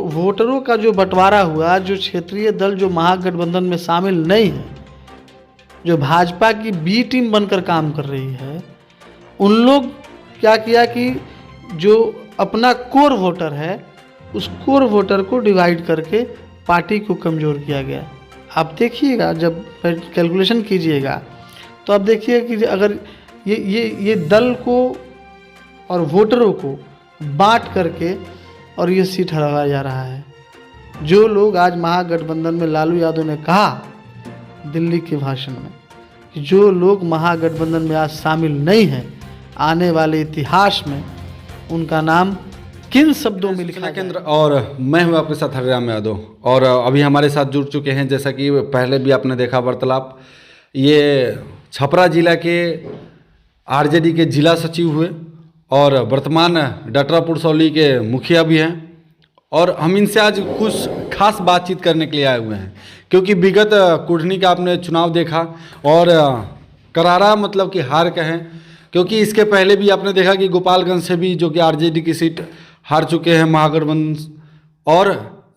वोटरों का जो बंटवारा हुआ, जो क्षेत्रीय दल जो महागठबंधन में शामिल नहीं है, जो भाजपा की बी टीम बनकर काम कर रही है, उन लोग क्या किया कि जो अपना कोर वोटर है उस कोर वोटर को डिवाइड करके पार्टी को कमज़ोर किया गया। आप देखिएगा, जब कैलकुलेशन कीजिएगा तो आप देखिए कि अगर ये दल को और वोटरों को बांट करके और ये सीट हराया जा रहा है। जो लोग आज महागठबंधन में, लालू यादव ने कहा दिल्ली के भाषण में कि जो लोग महागठबंधन में आज शामिल नहीं हैं, आने वाले इतिहास में उनका नाम किन शब्दों में लिखा केंद्र। और मैं हूँ आपके साथ हरिराम यादव, और अभी हमारे साथ जुड़ चुके हैं, जैसा कि पहले भी आपने देखा वार्तालाप, ये छपरा जिला के आरजेडी के जिला सचिव हुए और वर्तमान डटरा पुरसौली के मुखिया भी हैं। और हम इनसे आज कुछ खास बातचीत करने के लिए आए हुए हैं, क्योंकि विगत कुढ़नी का आपने चुनाव देखा और करारा मतलब कि हार कहें, क्योंकि इसके पहले भी आपने देखा कि गोपालगंज से भी जो कि आरजेडी की सीट हार चुके हैं महागठबंधन, और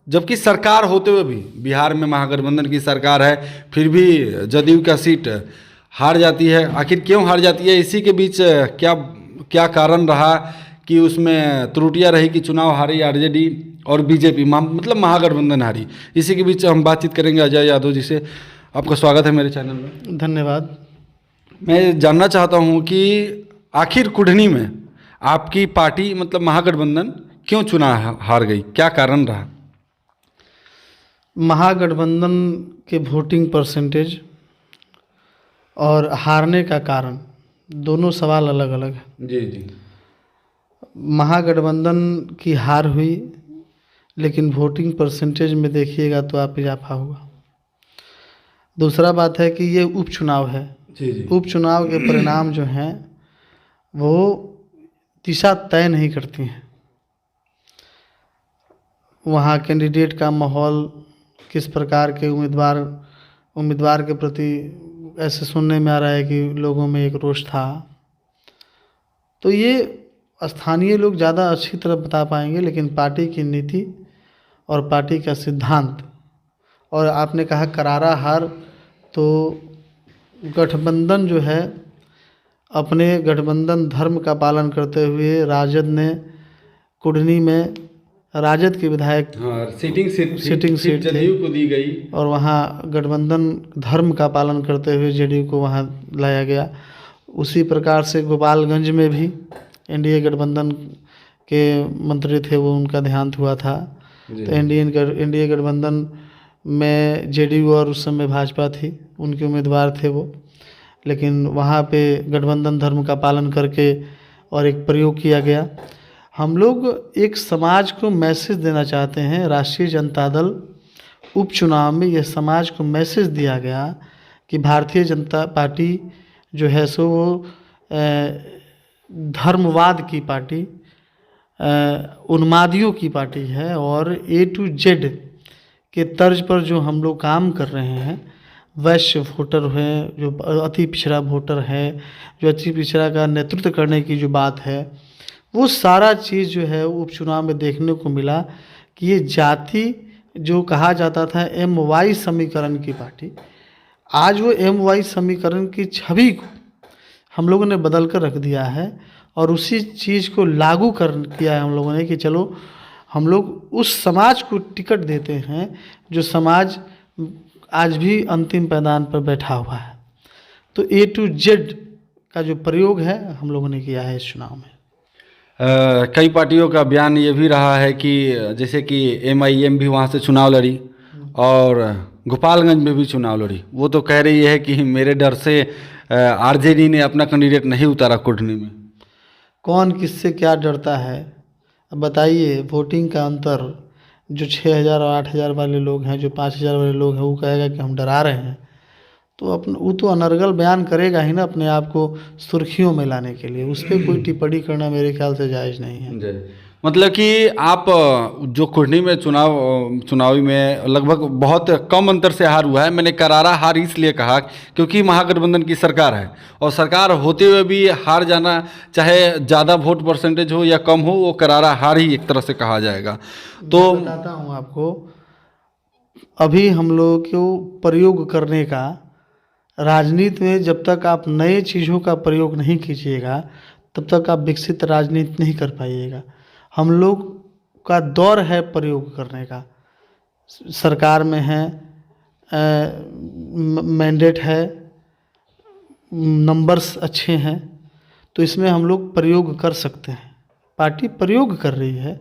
जबकि सरकार होते हुए भी बिहार में महागठबंधन की सरकार है, फिर भी जदयू का सीट हार जाती है। आखिर क्यों हार जाती है? इसी के बीच क्या कारण रहा कि उसमें त्रुटियां रही कि चुनाव हारी आरजेडी और बीजेपी मतलब महागठबंधन हारी? इसी के बीच हम बातचीत करेंगे अजय यादव जी से। आपका स्वागत है मेरे चैनल में। धन्यवाद। मैं जानना चाहता हूं कि आखिर कुढ़नी में आपकी पार्टी मतलब महागठबंधन क्यों चुनाव हार गई, क्या कारण रहा? महागठबंधन के वोटिंग परसेंटेज और हारने का कारण, दोनों सवाल अलग अलग है। जी जी। महागठबंधन की हार हुई, लेकिन वोटिंग परसेंटेज में देखिएगा तो आप इजाफा हुआ। दूसरा बात है कि ये उपचुनाव है। जी जी। उपचुनाव के परिणाम जो हैं वो दिशा तय नहीं करती हैं। वहाँ कैंडिडेट का माहौल, किस प्रकार के उम्मीदवार के प्रति, ऐसे सुनने में आ रहा है कि लोगों में एक रोष था। तो ये स्थानीय लोग ज़्यादा अच्छी तरह बता पाएंगे, लेकिन पार्टी की नीति और पार्टी का सिद्धांत, और आपने कहा करारा हार, तो गठबंधन जो है अपने गठबंधन धर्म का पालन करते हुए राजद ने कुढ़नी में राजद के विधायक सिटिंग सीट जदयू को दी गई, और वहाँ गठबंधन धर्म का पालन करते हुए जेडीयू को वहाँ लाया गया। उसी प्रकार से गोपालगंज में भी एनडीए गठबंधन के मंत्री थे, वो उनका देहांत हुआ था। तो एनडीए गठबंधन में जेडीयू और उस समय भाजपा थी, उनके उम्मीदवार थे वो, लेकिन वहाँ पे गठबंधन धर्म का पालन करके और एक प्रयोग किया गया। हम लोग एक समाज को मैसेज देना चाहते हैं। राष्ट्रीय जनता दल उपचुनाव में यह समाज को मैसेज दिया गया कि भारतीय जनता पार्टी जो है सो वो धर्मवाद की पार्टी, उन्मादियों की पार्टी है, और ए टू जेड के तर्ज पर जो हम लोग काम कर रहे हैं, वैश्य वोटर है, जो अति पिछड़ा वोटर है, जो अति पिछड़ा का नेतृत्व करने की जो बात है, वो सारा चीज़ जो है उपचुनाव में देखने को मिला कि ये जाति जो कहा जाता था MY समीकरण की पार्टी, आज वो MY समीकरण की छवि को हम लोगों ने बदल कर रख दिया है, और उसी चीज़ को लागू किया है हम लोगों ने कि चलो हम लोग उस समाज को टिकट देते हैं जो समाज आज भी अंतिम पैदान पर बैठा हुआ है। तो A to Z का जो प्रयोग है हम लोगों ने किया है इस चुनाव में। कई पार्टियों का बयान ये भी रहा है कि जैसे कि MIM भी वहाँ से चुनाव लड़ी और गोपालगंज में भी चुनाव लड़ी, वो तो कह रही है कि मेरे डर से आरजेडी ने अपना कैंडिडेट नहीं उतारा कुढ़नी में। कौन किससे क्या डरता है? अब बताइए, वोटिंग का अंतर जो 6,000 और 8,000 वाले लोग हैं, जो 5,000 वाले लोग हैं, वो कहेगा कि हम डरा रहे हैं, तो वो तो अनर्गल बयान करेगा ही ना अपने आप को सुर्खियों में लाने के लिए। उस पर कोई टिप्पणी करना मेरे ख्याल से जायज़ नहीं है। मतलब कि आप जो कुर्नी में चुनावी में लगभग बहुत कम अंतर से हार हुआ है। मैंने करारा हार इसलिए कहा क्योंकि महागठबंधन की सरकार है और सरकार होते हुए भी हार जाना, चाहे ज़्यादा वोट परसेंटेज हो या कम हो, वो करारा हार ही एक तरह से कहा जाएगा। तो मैं बताता हूँ आपको, अभी हम लोगों को प्रयोग करने का, राजनीति में जब तक आप नए चीज़ों का प्रयोग नहीं कीजिएगा तब तक आप विकसित राजनीति नहीं कर पाइएगा। हम लोग का दौर है प्रयोग करने का, सरकार में है, मैंडेट है, नंबर्स अच्छे हैं, तो इसमें हम लोग प्रयोग कर सकते हैं। पार्टी प्रयोग कर रही है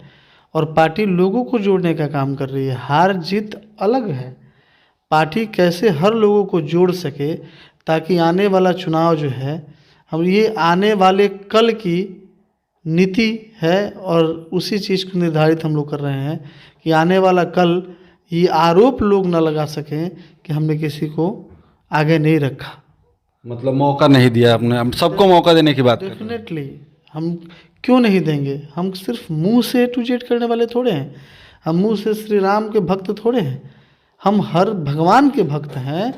और पार्टी लोगों को जोड़ने का काम कर रही है। हार जीत अलग है, पार्टी कैसे हर लोगों को जोड़ सके ताकि आने वाला चुनाव जो है, हम ये आने वाले कल की नीति है और उसी चीज़ को निर्धारित हम लोग कर रहे हैं कि आने वाला कल ये आरोप लोग न लगा सकें कि हमने किसी को आगे नहीं रखा। मतलब मौका नहीं दिया आपने, हम सबको मौका देने की बात कर रहे हैं। डेफिनेटली हम क्यों नहीं देंगे? हम सिर्फ मुंह से टू जेड करने वाले थोड़े हैं, हम मुंह से श्री राम के भक्त थोड़े हैं, हम हर भगवान के भक्त हैं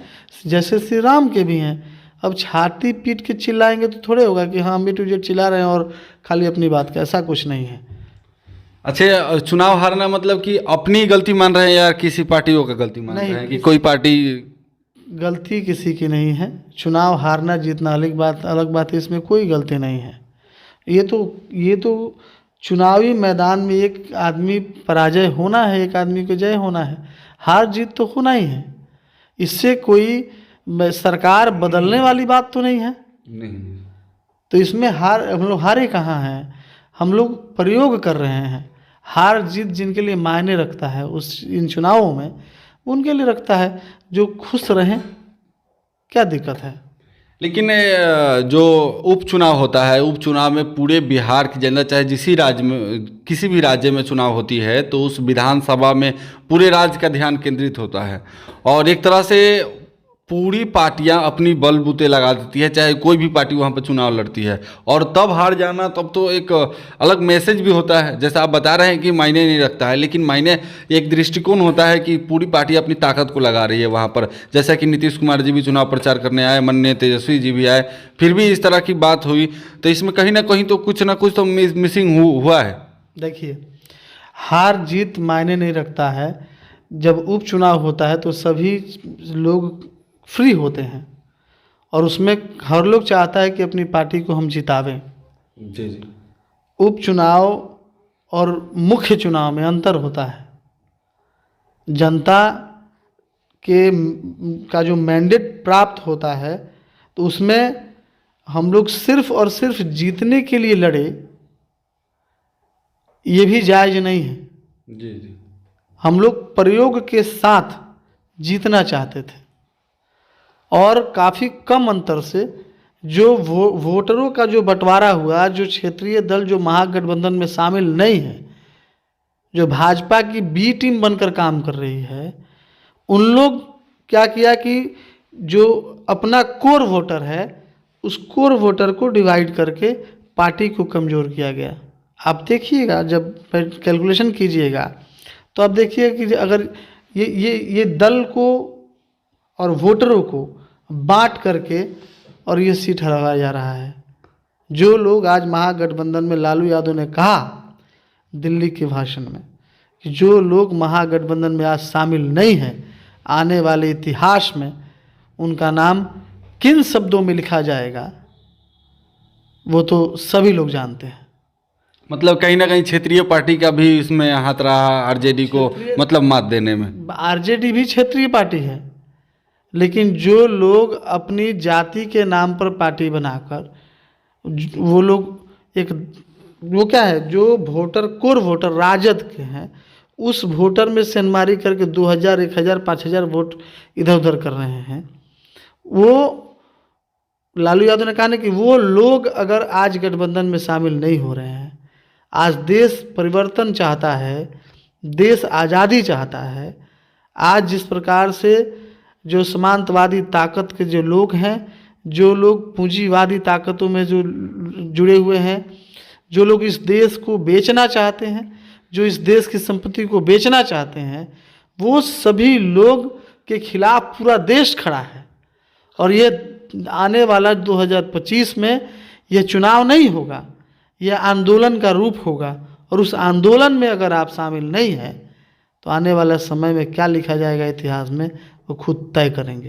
जैसे श्री राम के भी हैं। अब छाती पीट के चिल्लाएंगे तो थोड़े होगा कि हाँ हम भी टू जेड चिल्ला रहे हैं और खाली अपनी बात का, ऐसा कुछ नहीं है। अच्छा, चुनाव हारना मतलब कि अपनी गलती मान रहे हैं या किसी पार्टियों का गलती मान रहे हैं कि कोई पार्टी? गलती किसी की नहीं है, चुनाव हारना जीतना अलग बात है, इसमें कोई गलती नहीं है। ये तो चुनावी मैदान में एक आदमी पराजय होना है, एक आदमी को जय होना है, हार जीत तो होना ही है। इससे कोई सरकार बदलने वाली बात तो नहीं है। नहीं। तो इसमें हम लोग हारे कहाँ हैं? हम लोग प्रयोग कर रहे हैं। हार जीत जिनके लिए मायने रखता है इन चुनावों में, उनके लिए रखता है, जो खुश रहें, क्या दिक्कत है? लेकिन जो उपचुनाव होता है, उपचुनाव में पूरे बिहार की जनता, चाहे किसी भी राज्य में चुनाव होती है तो उस विधानसभा में पूरे राज्य का ध्यान केंद्रित होता है और एक तरह से पूरी पार्टियां अपनी बलबूते लगा देती है, चाहे कोई भी पार्टी वहां पर चुनाव लड़ती है, और तब हार जाना तब तो एक अलग मैसेज भी होता है। जैसा आप बता रहे हैं कि मायने नहीं रखता है, लेकिन मायने एक दृष्टिकोण होता है कि पूरी पार्टी अपनी ताकत को लगा रही है वहां पर। जैसा कि नीतीश कुमार जी भी चुनाव प्रचार करने आए, माननीय तेजस्वी जी भी आए, फिर भी इस तरह की बात हुई, तो इसमें कहीं ना कहीं तो कुछ ना कुछ तो मिसिंग हुआ है। देखिए, हार जीत मायने नहीं रखता है। जब उपचुनाव होता है तो सभी लोग फ्री होते हैं और उसमें हर लोग चाहता है कि अपनी पार्टी को हम जितावें। जी जी। उपचुनाव और मुख्य चुनाव में अंतर होता है। जनता का जो मैंडेट प्राप्त होता है तो उसमें हम लोग सिर्फ और सिर्फ जीतने के लिए लड़े, ये भी जायज़ नहीं है। जी जी। हम लोग प्रयोग के साथ जीतना चाहते थे और काफ़ी कम अंतर से जो वोटरों का जो बंटवारा हुआ, जो क्षेत्रीय दल जो महागठबंधन में शामिल नहीं है, जो भाजपा की बी टीम बनकर काम कर रही है, उन लोग क्या किया कि जो अपना कोर वोटर है उस कोर वोटर को डिवाइड करके पार्टी को कमज़ोर किया गया। आप देखिएगा, जब कैलकुलेशन कीजिएगा तो आप देखिए कि अगर ये दल को और वोटरों को बांट करके और ये सीट हराया जा रहा है। जो लोग आज महागठबंधन में, लालू यादव ने कहा दिल्ली के भाषण में कि जो लोग महागठबंधन में आज शामिल नहीं हैं, आने वाले इतिहास में उनका नाम किन शब्दों में लिखा जाएगा वो तो सभी लोग जानते हैं। मतलब कहीं ना कहीं क्षेत्रीय पार्टी का भी इसमें हाथ रहा, आरजेडी को मतलब मात देने में। आरजेडी भी क्षेत्रीय पार्टी है, लेकिन जो लोग अपनी जाति के नाम पर पार्टी बनाकर, वो लोग वो क्या है, जो वोटर कोर वोटर राजद के हैं, उस वोटर में सेंधमारी करके 2000, 1000, 5000 वोट इधर उधर कर रहे हैं। वो लालू यादव ने कहा ना कि वो लोग अगर आज गठबंधन में शामिल नहीं हो रहे हैं, आज देश परिवर्तन चाहता है, देश आज़ादी चाहता है, आज जिस प्रकार से जो समांतवादी ताकत के जो लोग हैं, जो लोग पूंजीवादी ताकतों में जो जुड़े हुए हैं, जो लोग इस देश को बेचना चाहते हैं, जो इस देश की संपत्ति को बेचना चाहते हैं, वो सभी लोग के खिलाफ पूरा देश खड़ा है। और ये आने वाला 2025 में यह चुनाव नहीं होगा, यह आंदोलन का रूप होगा। और उस आंदोलन में अगर आप शामिल नहीं हैं तो आने वाला समय में क्या लिखा जाएगा इतिहास में, वो खुद तय करेंगे।